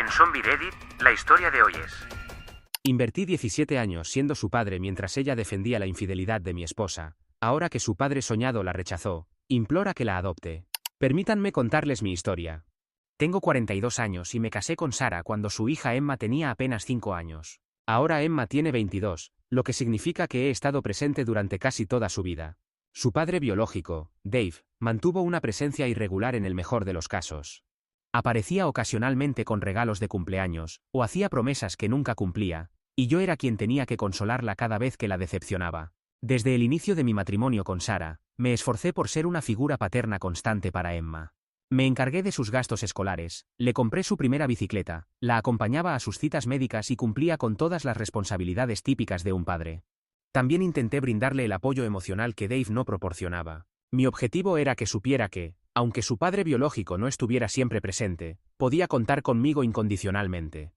En Zombie Reddit, la historia de hoy es... Invertí 17 años siendo su padre mientras ella defendía la infidelidad de mi esposa. Ahora que su padre soñado la rechazó, implora que la adopte. Permítanme contarles mi historia. Tengo 42 años y me casé con Sara cuando su hija Emma tenía apenas 5 años. Ahora Emma tiene 22, lo que significa que he estado presente durante casi toda su vida. Su padre biológico, Dave, mantuvo una presencia irregular en el mejor de los casos. Aparecía ocasionalmente con regalos de cumpleaños, o hacía promesas que nunca cumplía, y yo era quien tenía que consolarla cada vez que la decepcionaba. Desde el inicio de mi matrimonio con Sara, me esforcé por ser una figura paterna constante para Emma. Me encargué de sus gastos escolares, le compré su primera bicicleta, la acompañaba a sus citas médicas y cumplía con todas las responsabilidades típicas de un padre. También intenté brindarle el apoyo emocional que Dave no proporcionaba. Mi objetivo era que supiera que, aunque su padre biológico no estuviera siempre presente, podía contar conmigo incondicionalmente.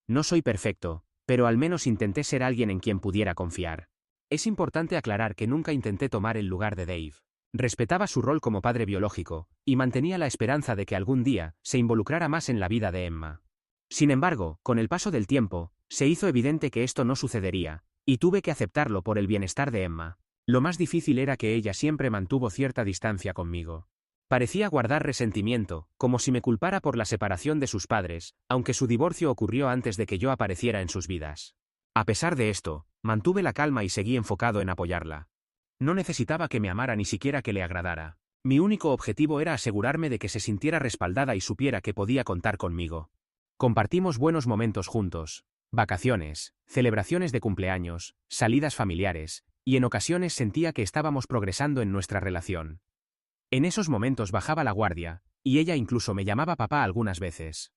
No soy perfecto, pero al menos intenté ser alguien en quien pudiera confiar. Es importante aclarar que nunca intenté tomar el lugar de Dave. Respetaba su rol como padre biológico, y mantenía la esperanza de que algún día se involucrara más en la vida de Emma. Sin embargo, con el paso del tiempo, se hizo evidente que esto no sucedería, y tuve que aceptarlo por el bienestar de Emma. Lo más difícil era que ella siempre mantuvo cierta distancia conmigo. Parecía guardar resentimiento, como si me culpara por la separación de sus padres, aunque su divorcio ocurrió antes de que yo apareciera en sus vidas. A pesar de esto, mantuve la calma y seguí enfocado en apoyarla. No necesitaba que me amara ni siquiera que le agradara. Mi único objetivo era asegurarme de que se sintiera respaldada y supiera que podía contar conmigo. Compartimos buenos momentos juntos, vacaciones, celebraciones de cumpleaños, salidas familiares, y en ocasiones sentía que estábamos progresando en nuestra relación. En esos momentos bajaba la guardia, y ella incluso me llamaba papá algunas veces.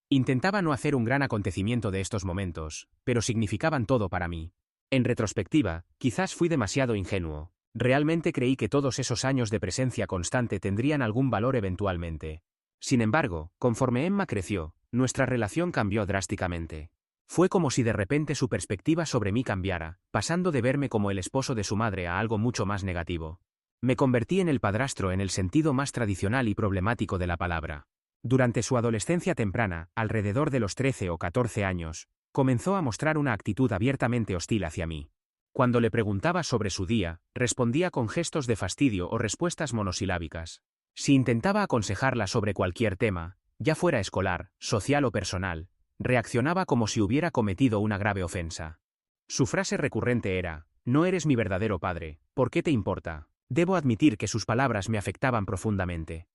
Intentaba no hacer un gran acontecimiento de estos momentos, pero significaban todo para mí. En retrospectiva, quizás fui demasiado ingenuo. Realmente creí que todos esos años de presencia constante tendrían algún valor eventualmente. Sin embargo, conforme Emma creció, nuestra relación cambió drásticamente. Fue como si de repente su perspectiva sobre mí cambiara, pasando de verme como el esposo de su madre a algo mucho más negativo. Me convertí en el padrastro en el sentido más tradicional y problemático de la palabra. Durante su adolescencia temprana, alrededor de los 13 o 14 años, comenzó a mostrar una actitud abiertamente hostil hacia mí. Cuando le preguntaba sobre su día, respondía con gestos de fastidio o respuestas monosilábicas. Si intentaba aconsejarla sobre cualquier tema, ya fuera escolar, social o personal, reaccionaba como si hubiera cometido una grave ofensa. Su frase recurrente era: «No eres mi verdadero padre, ¿por qué te importa?». Debo admitir que sus palabras me afectaban profundamente.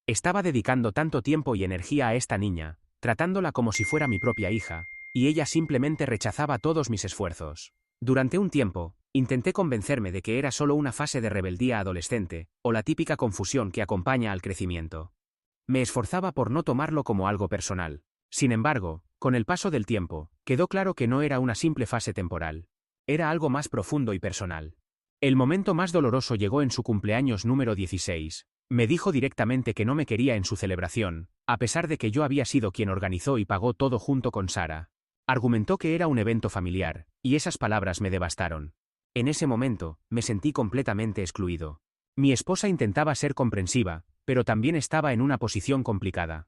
Estaba dedicando tanto tiempo y energía a esta niña, tratándola como si fuera mi propia hija, y ella simplemente rechazaba todos mis esfuerzos. Durante un tiempo, intenté convencerme de que era solo una fase de rebeldía adolescente, o la típica confusión que acompaña al crecimiento. Me esforzaba por no tomarlo como algo personal. Sin embargo, con el paso del tiempo, quedó claro que no era una simple fase temporal. Era algo más profundo y personal. El momento más doloroso llegó en su cumpleaños número 16. Me dijo directamente que no me quería en su celebración, a pesar de que yo había sido quien organizó y pagó todo junto con Sara. Argumentó que era un evento familiar, y esas palabras me devastaron. En ese momento, me sentí completamente excluido. Mi esposa intentaba ser comprensiva, pero también estaba en una posición complicada.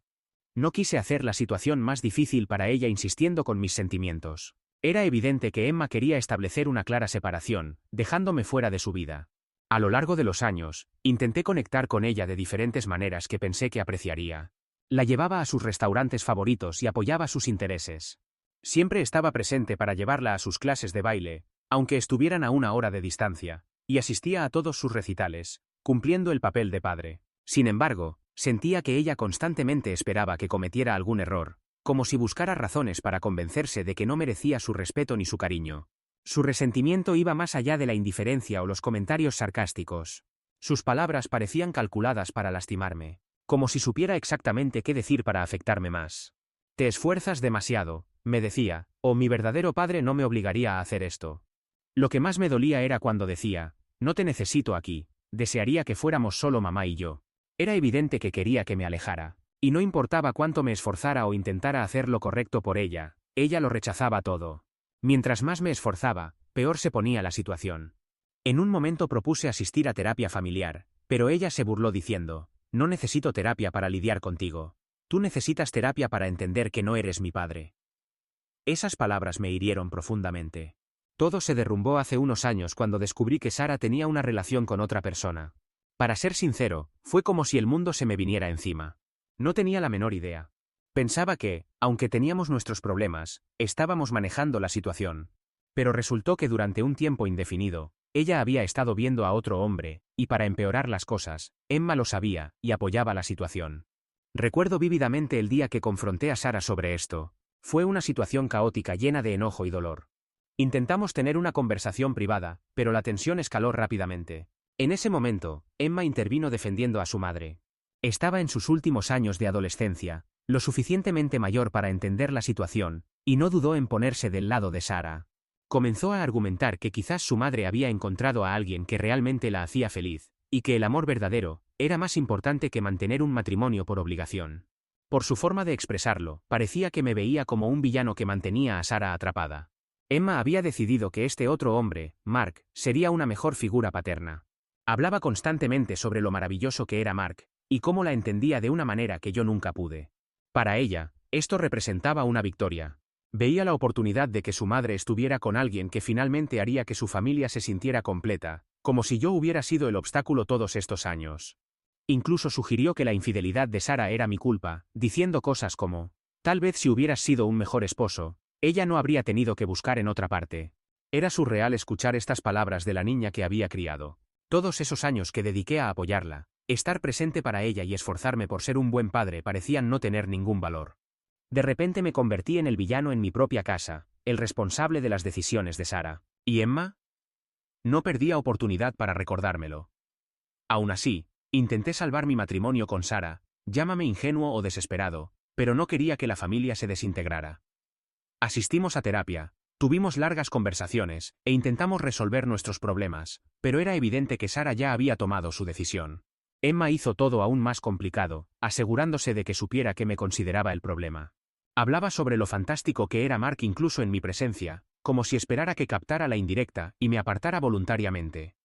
No quise hacer la situación más difícil para ella insistiendo con mis sentimientos. Era evidente que Emma quería establecer una clara separación, dejándome fuera de su vida. A lo largo de los años, intenté conectar con ella de diferentes maneras que pensé que apreciaría. La llevaba a sus restaurantes favoritos y apoyaba sus intereses. Siempre estaba presente para llevarla a sus clases de baile, aunque estuvieran a una hora de distancia, y asistía a todos sus recitales, cumpliendo el papel de padre. Sin embargo, sentía que ella constantemente esperaba que cometiera algún error, como si buscara razones para convencerse de que no merecía su respeto ni su cariño. Su resentimiento iba más allá de la indiferencia o los comentarios sarcásticos. Sus palabras parecían calculadas para lastimarme, como si supiera exactamente qué decir para afectarme más. «Te esfuerzas demasiado», me decía, «o mi verdadero padre no me obligaría a hacer esto». Lo que más me dolía era cuando decía: «No te necesito aquí, desearía que fuéramos solo mamá y yo». Era evidente que quería que me alejara, y no importaba cuánto me esforzara o intentara hacer lo correcto por ella lo rechazaba todo. Mientras más me esforzaba, peor se ponía la situación. En un momento propuse asistir a terapia familiar, pero ella se burló diciendo: «No necesito terapia para lidiar contigo. Tú necesitas terapia para entender que no eres mi padre. Esas palabras me hirieron profundamente. Todo se derrumbó hace unos años cuando descubrí que Sara tenía una relación con otra persona. Para ser sincero, fue como si el mundo se me viniera encima. No tenía la menor idea. Pensaba que, aunque teníamos nuestros problemas, estábamos manejando la situación. Pero resultó que durante un tiempo indefinido, ella había estado viendo a otro hombre, y para empeorar las cosas, Emma lo sabía y apoyaba la situación. Recuerdo vívidamente el día que confronté a Sara sobre esto. Fue una situación caótica llena de enojo y dolor. Intentamos tener una conversación privada, pero la tensión escaló rápidamente. En ese momento, Emma intervino defendiendo a su madre. Estaba en sus últimos años de adolescencia, lo suficientemente mayor para entender la situación, y no dudó en ponerse del lado de Sara. Comenzó a argumentar que quizás su madre había encontrado a alguien que realmente la hacía feliz, y que el amor verdadero era más importante que mantener un matrimonio por obligación. Por su forma de expresarlo, parecía que me veía como un villano que mantenía a Sara atrapada. Emma había decidido que este otro hombre, Mark, sería una mejor figura paterna. Hablaba constantemente sobre lo maravilloso que era Mark, y cómo la entendía de una manera que yo nunca pude. Para ella, esto representaba una victoria. Veía la oportunidad de que su madre estuviera con alguien que finalmente haría que su familia se sintiera completa, como si yo hubiera sido el obstáculo todos estos años. Incluso sugirió que la infidelidad de Sara era mi culpa, diciendo cosas como, tal vez si hubieras sido un mejor esposo, ella no habría tenido que buscar en otra parte. Era surreal escuchar estas palabras de la niña que había criado. Todos esos años que dediqué a apoyarla, estar presente para ella y esforzarme por ser un buen padre parecían no tener ningún valor. De repente me convertí en el villano en mi propia casa, el responsable de las decisiones de Sara. ¿Y Emma? No perdía oportunidad para recordármelo. Aún así, intenté salvar mi matrimonio con Sara, llámame ingenuo o desesperado, pero no quería que la familia se desintegrara. Asistimos a terapia, tuvimos largas conversaciones, e intentamos resolver nuestros problemas, pero era evidente que Sara ya había tomado su decisión. Emma hizo todo aún más complicado, asegurándose de que supiera que me consideraba el problema. Hablaba sobre lo fantástico que era Mark incluso en mi presencia, como si esperara que captara la indirecta y me apartara voluntariamente.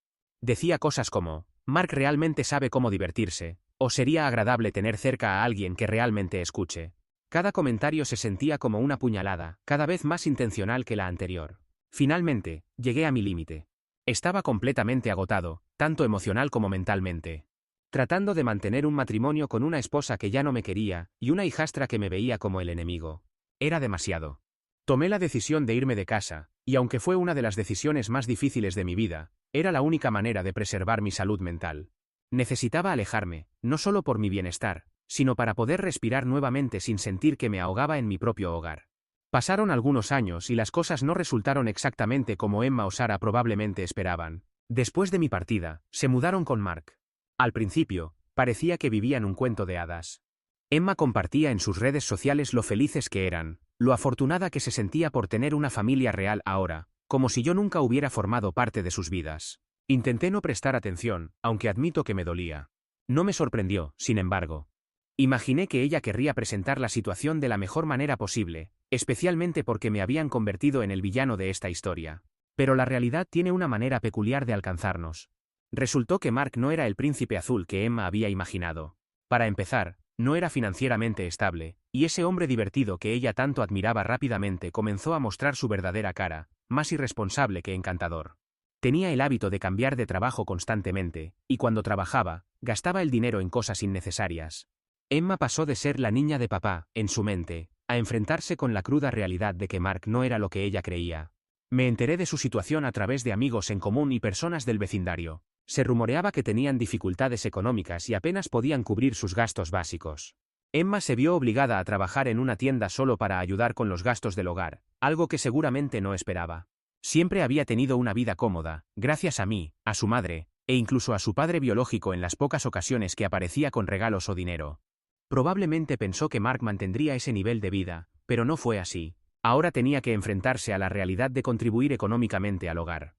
Decía cosas como, Mark realmente sabe cómo divertirse, o sería agradable tener cerca a alguien que realmente escuche. Cada comentario se sentía como una puñalada, cada vez más intencional que la anterior. Finalmente, llegué a mi límite. Estaba completamente agotado, tanto emocional como mentalmente. Tratando de mantener un matrimonio con una esposa que ya no me quería, y una hijastra que me veía como el enemigo. Era demasiado. Tomé la decisión de irme de casa, y aunque fue una de las decisiones más difíciles de mi vida, era la única manera de preservar mi salud mental. Necesitaba alejarme, no solo por mi bienestar, sino para poder respirar nuevamente sin sentir que me ahogaba en mi propio hogar. Pasaron algunos años y las cosas no resultaron exactamente como Emma o Sara probablemente esperaban. Después de mi partida, se mudaron con Mark. Al principio, parecía que vivían un cuento de hadas. Emma compartía en sus redes sociales lo felices que eran, lo afortunada que se sentía por tener una familia real ahora, como si yo nunca hubiera formado parte de sus vidas. Intenté no prestar atención, aunque admito que me dolía. No me sorprendió, sin embargo. Imaginé que ella querría presentar la situación de la mejor manera posible, especialmente porque me habían convertido en el villano de esta historia. Pero la realidad tiene una manera peculiar de alcanzarnos. Resultó que Mark no era el príncipe azul que Emma había imaginado. Para empezar, no era financieramente estable, y ese hombre divertido que ella tanto admiraba rápidamente comenzó a mostrar su verdadera cara, más irresponsable que encantador. Tenía el hábito de cambiar de trabajo constantemente, y cuando trabajaba, gastaba el dinero en cosas innecesarias. Emma pasó de ser la niña de papá, en su mente, a enfrentarse con la cruda realidad de que Mark no era lo que ella creía. Me enteré de su situación a través de amigos en común y personas del vecindario. Se rumoreaba que tenían dificultades económicas y apenas podían cubrir sus gastos básicos. Emma se vio obligada a trabajar en una tienda solo para ayudar con los gastos del hogar, algo que seguramente no esperaba. Siempre había tenido una vida cómoda, gracias a mí, a su madre, e incluso a su padre biológico en las pocas ocasiones que aparecía con regalos o dinero. Probablemente pensó que Mark mantendría ese nivel de vida, pero no fue así. Ahora tenía que enfrentarse a la realidad de contribuir económicamente al hogar.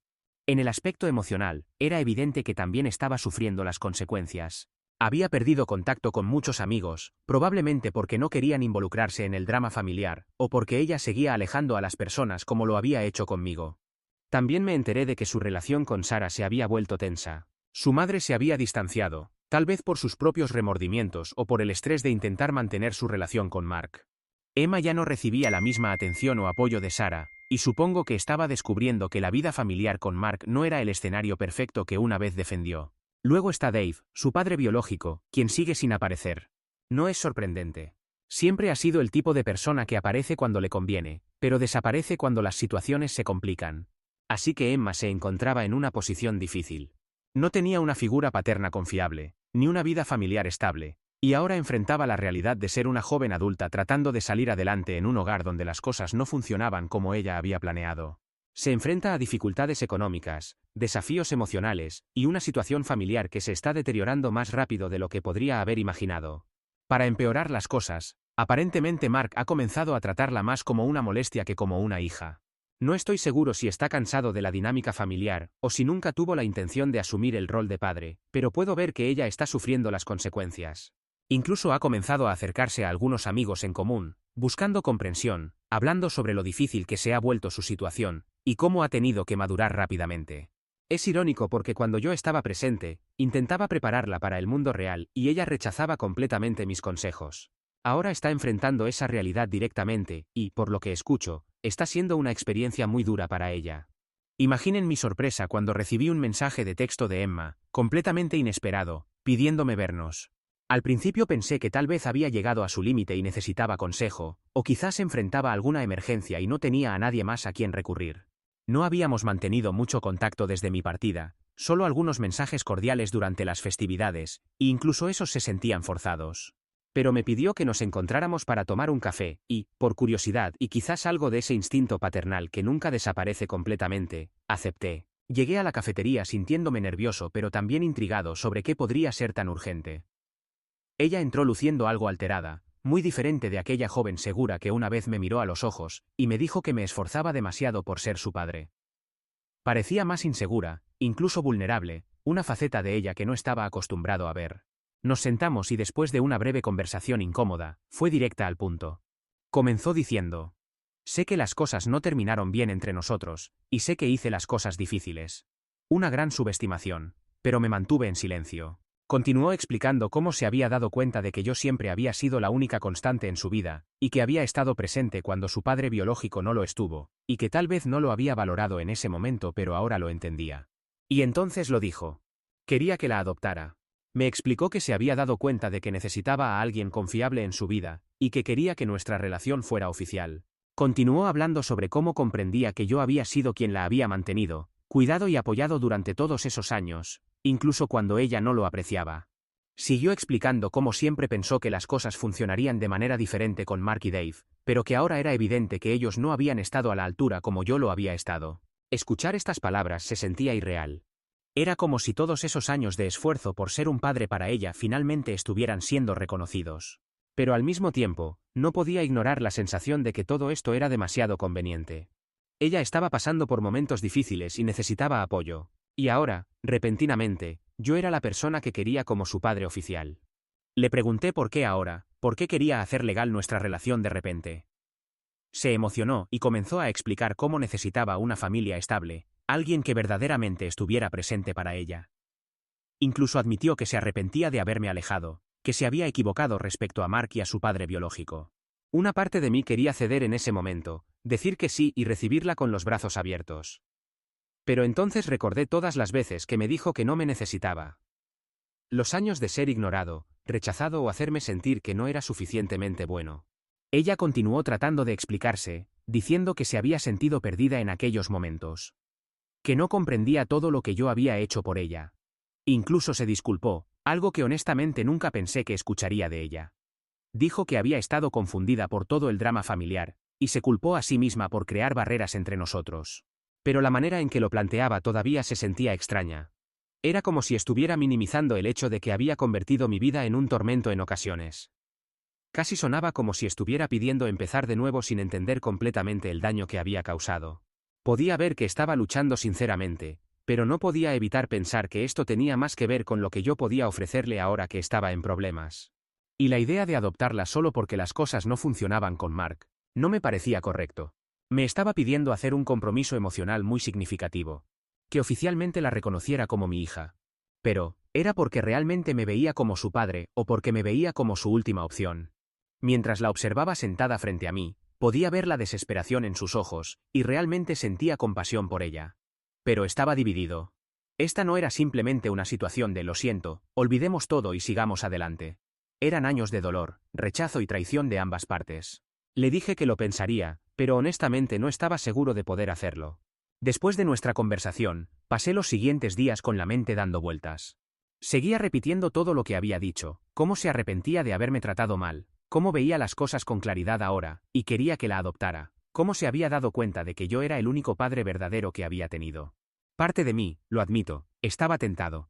En el aspecto emocional, era evidente que también estaba sufriendo las consecuencias. Había perdido contacto con muchos amigos, probablemente porque no querían involucrarse en el drama familiar, o porque ella seguía alejando a las personas como lo había hecho conmigo. También me enteré de que su relación con Sara se había vuelto tensa. Su madre se había distanciado, Tal vez por sus propios remordimientos o por el estrés de intentar mantener su relación con Mark. Emma ya no recibía la misma atención o apoyo de Sarah, y supongo que estaba descubriendo que la vida familiar con Mark no era el escenario perfecto que una vez defendió. Luego está Dave, su padre biológico, quien sigue sin aparecer. No es sorprendente. Siempre ha sido el tipo de persona que aparece cuando le conviene, pero desaparece cuando las situaciones se complican. Así que Emma se encontraba en una posición difícil. No tenía una figura paterna confiable, ni una vida familiar estable, y ahora enfrentaba la realidad de ser una joven adulta tratando de salir adelante en un hogar donde las cosas no funcionaban como ella había planeado. Se enfrenta a dificultades económicas, desafíos emocionales, y una situación familiar que se está deteriorando más rápido de lo que podría haber imaginado. Para empeorar las cosas, aparentemente Mark ha comenzado a tratarla más como una molestia que como una hija. No estoy seguro si está cansado de la dinámica familiar, o si nunca tuvo la intención de asumir el rol de padre, pero puedo ver que ella está sufriendo las consecuencias. Incluso ha comenzado a acercarse a algunos amigos en común, buscando comprensión, hablando sobre lo difícil que se ha vuelto su situación, y cómo ha tenido que madurar rápidamente. Es irónico porque cuando yo estaba presente, intentaba prepararla para el mundo real y ella rechazaba completamente mis consejos. Ahora está enfrentando esa realidad directamente, y, por lo que escucho, está siendo una experiencia muy dura para ella. Imaginen mi sorpresa cuando recibí un mensaje de texto de Emma, completamente inesperado, pidiéndome vernos. Al principio pensé que tal vez había llegado a su límite y necesitaba consejo, o quizás enfrentaba alguna emergencia y no tenía a nadie más a quien recurrir. No habíamos mantenido mucho contacto desde mi partida, solo algunos mensajes cordiales durante las festividades, e incluso esos se sentían forzados. Pero me pidió que nos encontráramos para tomar un café, y, por curiosidad y quizás algo de ese instinto paternal que nunca desaparece completamente, acepté. Llegué a la cafetería sintiéndome nervioso pero también intrigado sobre qué podría ser tan urgente. Ella entró luciendo algo alterada, muy diferente de aquella joven segura que una vez me miró a los ojos, y me dijo que me esforzaba demasiado por ser su padre. Parecía más insegura, incluso vulnerable, una faceta de ella que no estaba acostumbrado a ver. Nos sentamos y después de una breve conversación incómoda, fue directa al punto. Comenzó diciendo: sé que las cosas no terminaron bien entre nosotros, y sé que hice las cosas difíciles. Una gran subestimación, pero me mantuve en silencio. Continuó explicando cómo se había dado cuenta de que yo siempre había sido la única constante en su vida, y que había estado presente cuando su padre biológico no lo estuvo, y que tal vez no lo había valorado en ese momento pero ahora lo entendía. Y entonces lo dijo. Quería que la adoptara. Me explicó que se había dado cuenta de que necesitaba a alguien confiable en su vida, y que quería que nuestra relación fuera oficial. Continuó hablando sobre cómo comprendía que yo había sido quien la había mantenido, cuidado y apoyado durante todos esos años, incluso cuando ella no lo apreciaba. Siguió explicando cómo siempre pensó que las cosas funcionarían de manera diferente con Mark y Dave, pero que ahora era evidente que ellos no habían estado a la altura como yo lo había estado. Escuchar estas palabras se sentía irreal. Era como si todos esos años de esfuerzo por ser un padre para ella finalmente estuvieran siendo reconocidos. Pero al mismo tiempo, no podía ignorar la sensación de que todo esto era demasiado conveniente. Ella estaba pasando por momentos difíciles y necesitaba apoyo. Y ahora, repentinamente, yo era la persona que quería como su padre oficial. Le pregunté por qué ahora, por qué quería hacer legal nuestra relación de repente. Se emocionó y comenzó a explicar cómo necesitaba una familia estable, alguien que verdaderamente estuviera presente para ella. Incluso admitió que se arrepentía de haberme alejado, que se había equivocado respecto a Mark y a su padre biológico. Una parte de mí quería ceder en ese momento, decir que sí y recibirla con los brazos abiertos. Pero entonces recordé todas las veces que me dijo que no me necesitaba. Los años de ser ignorado, rechazado o hacerme sentir que no era suficientemente bueno. Ella continuó tratando de explicarse, diciendo que se había sentido perdida en aquellos momentos. Que no comprendía todo lo que yo había hecho por ella. Incluso se disculpó, algo que honestamente nunca pensé que escucharía de ella. Dijo que había estado confundida por todo el drama familiar, y se culpó a sí misma por crear barreras entre nosotros. Pero la manera en que lo planteaba todavía se sentía extraña. Era como si estuviera minimizando el hecho de que había convertido mi vida en un tormento en ocasiones. Casi sonaba como si estuviera pidiendo empezar de nuevo sin entender completamente el daño que había causado. Podía ver que estaba luchando sinceramente, pero no podía evitar pensar que esto tenía más que ver con lo que yo podía ofrecerle ahora que estaba en problemas. Y la idea de adoptarla solo porque las cosas no funcionaban con Mark, no me parecía correcto. Me estaba pidiendo hacer un compromiso emocional muy significativo. Que oficialmente la reconociera como mi hija. Pero, ¿era porque realmente me veía como su padre o porque me veía como su última opción? Mientras la observaba sentada frente a mí, podía ver la desesperación en sus ojos, y realmente sentía compasión por ella. Pero estaba dividido. Esta no era simplemente una situación de lo siento, olvidemos todo y sigamos adelante. Eran años de dolor, rechazo y traición de ambas partes. Le dije que lo pensaría, pero honestamente no estaba seguro de poder hacerlo. Después de nuestra conversación, pasé los siguientes días con la mente dando vueltas. Seguía repitiendo todo lo que había dicho, cómo se arrepentía de haberme tratado mal, cómo veía las cosas con claridad ahora, y quería que la adoptara, cómo se había dado cuenta de que yo era el único padre verdadero que había tenido. Parte de mí, lo admito, estaba tentado.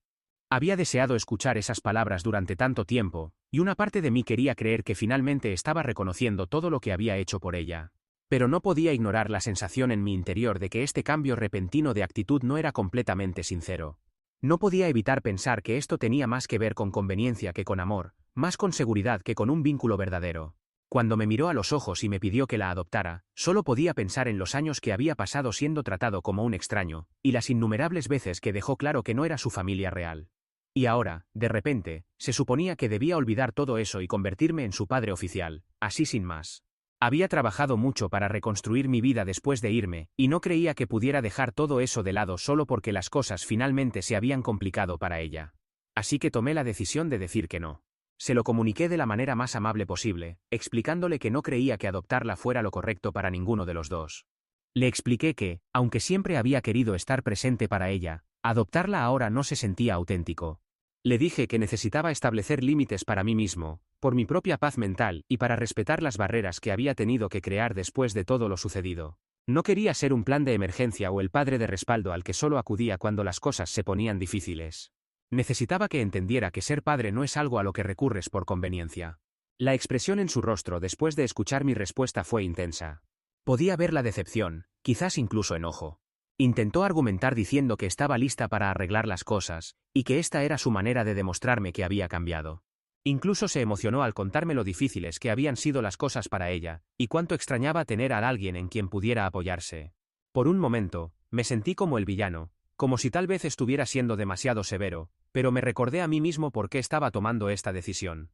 Había deseado escuchar esas palabras durante tanto tiempo, y una parte de mí quería creer que finalmente estaba reconociendo todo lo que había hecho por ella. Pero no podía ignorar la sensación en mi interior de que este cambio repentino de actitud no era completamente sincero. No podía evitar pensar que esto tenía más que ver con conveniencia que con amor, más con seguridad que con un vínculo verdadero. Cuando me miró a los ojos y me pidió que la adoptara, solo podía pensar en los años que había pasado siendo tratado como un extraño, y las innumerables veces que dejó claro que no era su familia real. Y ahora, de repente, se suponía que debía olvidar todo eso y convertirme en su padre oficial, así sin más. Había trabajado mucho para reconstruir mi vida después de irme, y no creía que pudiera dejar todo eso de lado solo porque las cosas finalmente se habían complicado para ella. Así que tomé la decisión de decir que no. Se lo comuniqué de la manera más amable posible, explicándole que no creía que adoptarla fuera lo correcto para ninguno de los dos. Le expliqué que, aunque siempre había querido estar presente para ella, adoptarla ahora no se sentía auténtico. Le dije que necesitaba establecer límites para mí mismo, por mi propia paz mental y para respetar las barreras que había tenido que crear después de todo lo sucedido. No quería ser un plan de emergencia o el padre de respaldo al que solo acudía cuando las cosas se ponían difíciles. Necesitaba que entendiera que ser padre no es algo a lo que recurres por conveniencia. La expresión en su rostro después de escuchar mi respuesta fue intensa. Podía ver la decepción, quizás incluso enojo. Intentó argumentar diciendo que estaba lista para arreglar las cosas, y que esta era su manera de demostrarme que había cambiado. Incluso se emocionó al contarme lo difíciles que habían sido las cosas para ella, y cuánto extrañaba tener a alguien en quien pudiera apoyarse. Por un momento, me sentí como el villano, como si tal vez estuviera siendo demasiado severo, pero me recordé a mí mismo por qué estaba tomando esta decisión.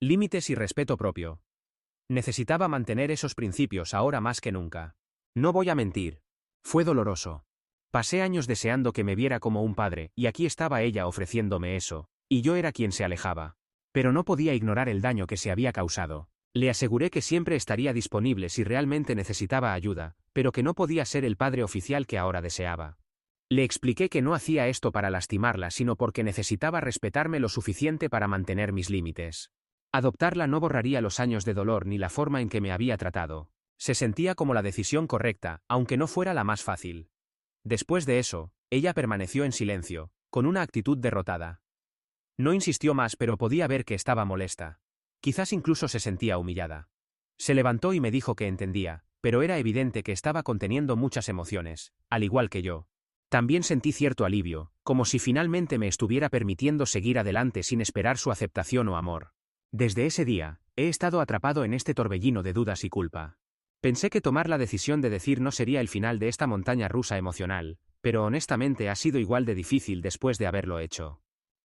Límites y respeto propio. Necesitaba mantener esos principios ahora más que nunca. No voy a mentir. Fue doloroso. Pasé años deseando que me viera como un padre, y aquí estaba ella ofreciéndome eso, y yo era quien se alejaba. Pero no podía ignorar el daño que se había causado. Le aseguré que siempre estaría disponible si realmente necesitaba ayuda, pero que no podía ser el padre oficial que ahora deseaba. Le expliqué que no hacía esto para lastimarla, sino porque necesitaba respetarme lo suficiente para mantener mis límites. Adoptarla no borraría los años de dolor ni la forma en que me había tratado. Se sentía como la decisión correcta, aunque no fuera la más fácil. Después de eso, ella permaneció en silencio, con una actitud derrotada. No insistió más, pero podía ver que estaba molesta. Quizás incluso se sentía humillada. Se levantó y me dijo que entendía, pero era evidente que estaba conteniendo muchas emociones, al igual que yo. También sentí cierto alivio, como si finalmente me estuviera permitiendo seguir adelante sin esperar su aceptación o amor. Desde ese día, he estado atrapado en este torbellino de dudas y culpa. Pensé que tomar la decisión de decir no sería el final de esta montaña rusa emocional, pero honestamente ha sido igual de difícil después de haberlo hecho.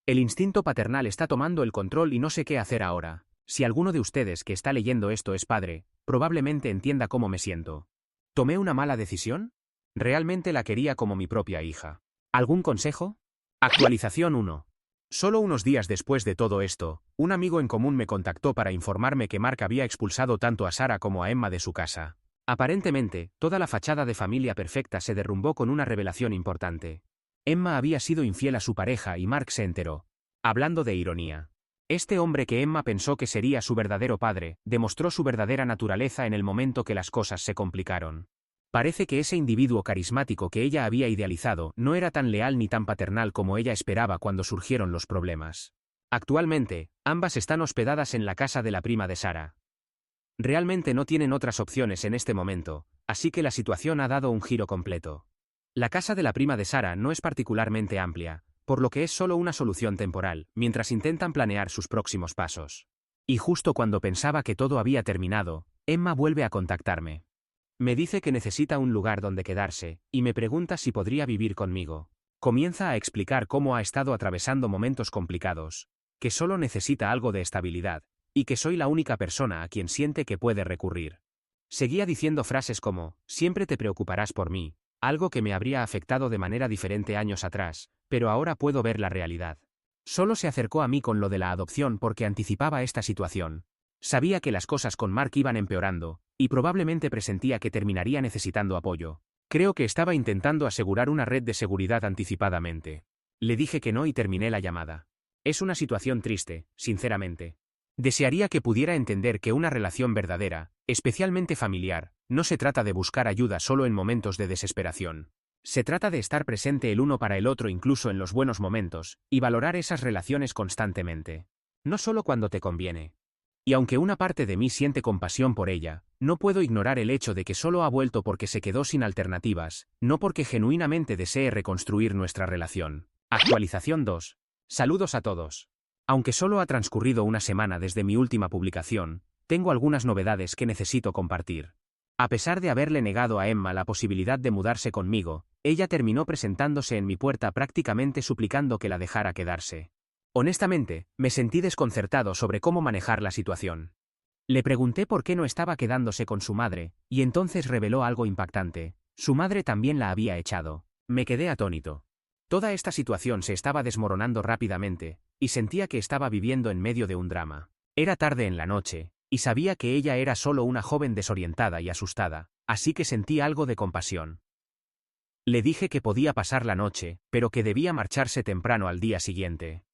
El instinto paternal está tomando el control y no sé qué hacer ahora. Si alguno de ustedes que está leyendo esto es padre, probablemente entienda cómo me siento. ¿Tomé una mala decisión? Realmente la quería como mi propia hija. ¿Algún consejo? Actualización 1. Solo unos días después de todo esto, un amigo en común me contactó para informarme que Mark había expulsado tanto a Sarah como a Emma de su casa. Aparentemente, toda la fachada de familia perfecta se derrumbó con una revelación importante. Emma había sido infiel a su pareja y Mark se enteró. Hablando de ironía. Este hombre que Emma pensó que sería su verdadero padre, demostró su verdadera naturaleza en el momento que las cosas se complicaron. Parece que ese individuo carismático que ella había idealizado no era tan leal ni tan paternal como ella esperaba cuando surgieron los problemas. Actualmente, ambas están hospedadas en la casa de la prima de Sarah. Realmente no tienen otras opciones en este momento, así que la situación ha dado un giro completo. La casa de la prima de Sarah no es particularmente amplia, por lo que es solo una solución temporal, mientras intentan planear sus próximos pasos. Y justo cuando pensaba que todo había terminado, Emma vuelve a contactarme. Me dice que necesita un lugar donde quedarse, y me pregunta si podría vivir conmigo. Comienza a explicar cómo ha estado atravesando momentos complicados, que solo necesita algo de estabilidad, y que soy la única persona a quien siente que puede recurrir. Seguía diciendo frases como, siempre te preocuparás por mí, algo que me habría afectado de manera diferente años atrás, pero ahora puedo ver la realidad. Solo se acercó a mí con lo de la adopción porque anticipaba esta situación. Sabía que las cosas con Mark iban empeorando, y probablemente presentía que terminaría necesitando apoyo. Creo que estaba intentando asegurar una red de seguridad anticipadamente. Le dije que no y terminé la llamada. Es una situación triste, sinceramente. Desearía que pudiera entender que una relación verdadera, especialmente familiar, no se trata de buscar ayuda solo en momentos de desesperación. Se trata de estar presente el uno para el otro incluso en los buenos momentos, y valorar esas relaciones constantemente. No solo cuando te conviene. Y aunque una parte de mí siente compasión por ella, no puedo ignorar el hecho de que solo ha vuelto porque se quedó sin alternativas, no porque genuinamente desee reconstruir nuestra relación. Actualización 2. Saludos a todos. Aunque solo ha transcurrido una semana desde mi última publicación, tengo algunas novedades que necesito compartir. A pesar de haberle negado a Emma la posibilidad de mudarse conmigo, ella terminó presentándose en mi puerta prácticamente suplicando que la dejara quedarse. Honestamente, me sentí desconcertado sobre cómo manejar la situación. Le pregunté por qué no estaba quedándose con su madre, y entonces reveló algo impactante. Su madre también la había echado. Me quedé atónito. Toda esta situación se estaba desmoronando rápidamente, y sentía que estaba viviendo en medio de un drama. Era tarde en la noche, y sabía que ella era solo una joven desorientada y asustada, así que sentí algo de compasión. Le dije que podía pasar la noche, pero que debía marcharse temprano al día siguiente.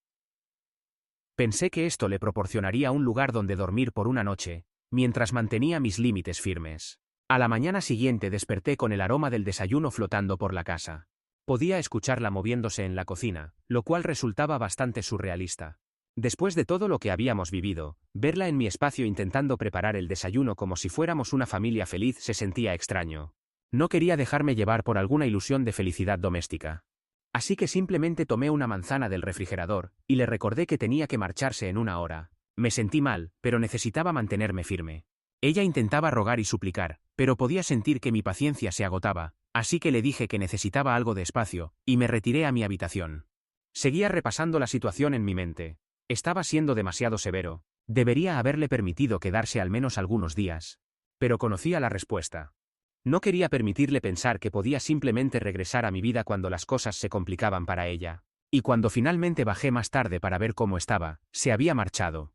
Pensé que esto le proporcionaría un lugar donde dormir por una noche, mientras mantenía mis límites firmes. A la mañana siguiente desperté con el aroma del desayuno flotando por la casa. Podía escucharla moviéndose en la cocina, lo cual resultaba bastante surrealista. Después de todo lo que habíamos vivido, verla en mi espacio intentando preparar el desayuno como si fuéramos una familia feliz se sentía extraño. No quería dejarme llevar por alguna ilusión de felicidad doméstica. Así que simplemente tomé una manzana del refrigerador, y le recordé que tenía que marcharse en una hora. Me sentí mal, pero necesitaba mantenerme firme. Ella intentaba rogar y suplicar, pero podía sentir que mi paciencia se agotaba, así que le dije que necesitaba algo de espacio, y me retiré a mi habitación. Seguía repasando la situación en mi mente. Estaba siendo demasiado severo. Debería haberle permitido quedarse al menos algunos días. Pero conocía la respuesta. No quería permitirle pensar que podía simplemente regresar a mi vida cuando las cosas se complicaban para ella. Y cuando finalmente bajé más tarde para ver cómo estaba, se había marchado.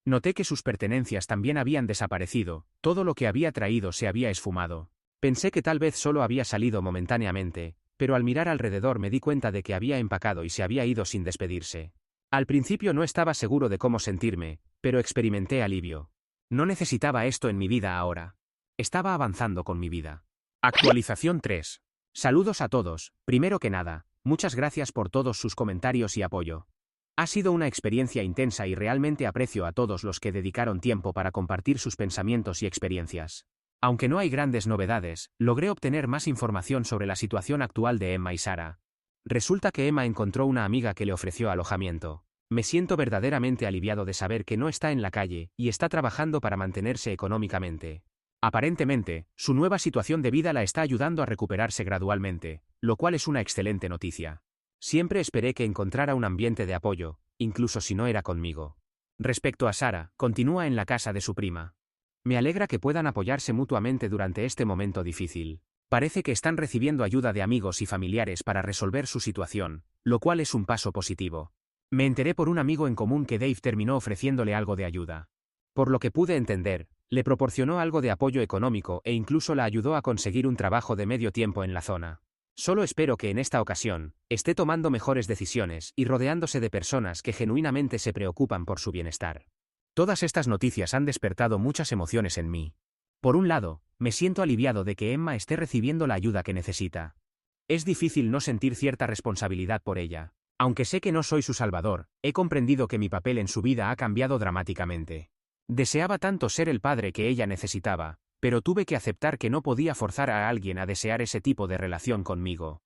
Noté que sus pertenencias también habían desaparecido, todo lo que había traído se había esfumado. Pensé que tal vez solo había salido momentáneamente, pero al mirar alrededor me di cuenta de que había empacado y se había ido sin despedirse. Al principio no estaba seguro de cómo sentirme, pero experimenté alivio. No necesitaba esto en mi vida ahora. Estaba avanzando con mi vida. Actualización 3. Saludos a todos. Primero que nada, muchas gracias por todos sus comentarios y apoyo. Ha sido una experiencia intensa y realmente aprecio a todos los que dedicaron tiempo para compartir sus pensamientos y experiencias. Aunque no hay grandes novedades, logré obtener más información sobre la situación actual de Emma y Sara. Resulta que Emma encontró una amiga que le ofreció alojamiento. Me siento verdaderamente aliviado de saber que no está en la calle y está trabajando para mantenerse económicamente. Aparentemente, su nueva situación de vida la está ayudando a recuperarse gradualmente, lo cual es una excelente noticia. Siempre esperé que encontrara un ambiente de apoyo, incluso si no era conmigo. Respecto a Sara, continúa en la casa de su prima. Me alegra que puedan apoyarse mutuamente durante este momento difícil. Parece que están recibiendo ayuda de amigos y familiares para resolver su situación, lo cual es un paso positivo. Me enteré por un amigo en común que Dave terminó ofreciéndole algo de ayuda. Por lo que pude entender, le proporcionó algo de apoyo económico e incluso la ayudó a conseguir un trabajo de medio tiempo en la zona. Solo espero que en esta ocasión, esté tomando mejores decisiones y rodeándose de personas que genuinamente se preocupan por su bienestar. Todas estas noticias han despertado muchas emociones en mí. Por un lado, me siento aliviado de que Emma esté recibiendo la ayuda que necesita. Es difícil no sentir cierta responsabilidad por ella. Aunque sé que no soy su salvador, he comprendido que mi papel en su vida ha cambiado dramáticamente. Deseaba tanto ser el padre que ella necesitaba, pero tuve que aceptar que no podía forzar a alguien a desear ese tipo de relación conmigo.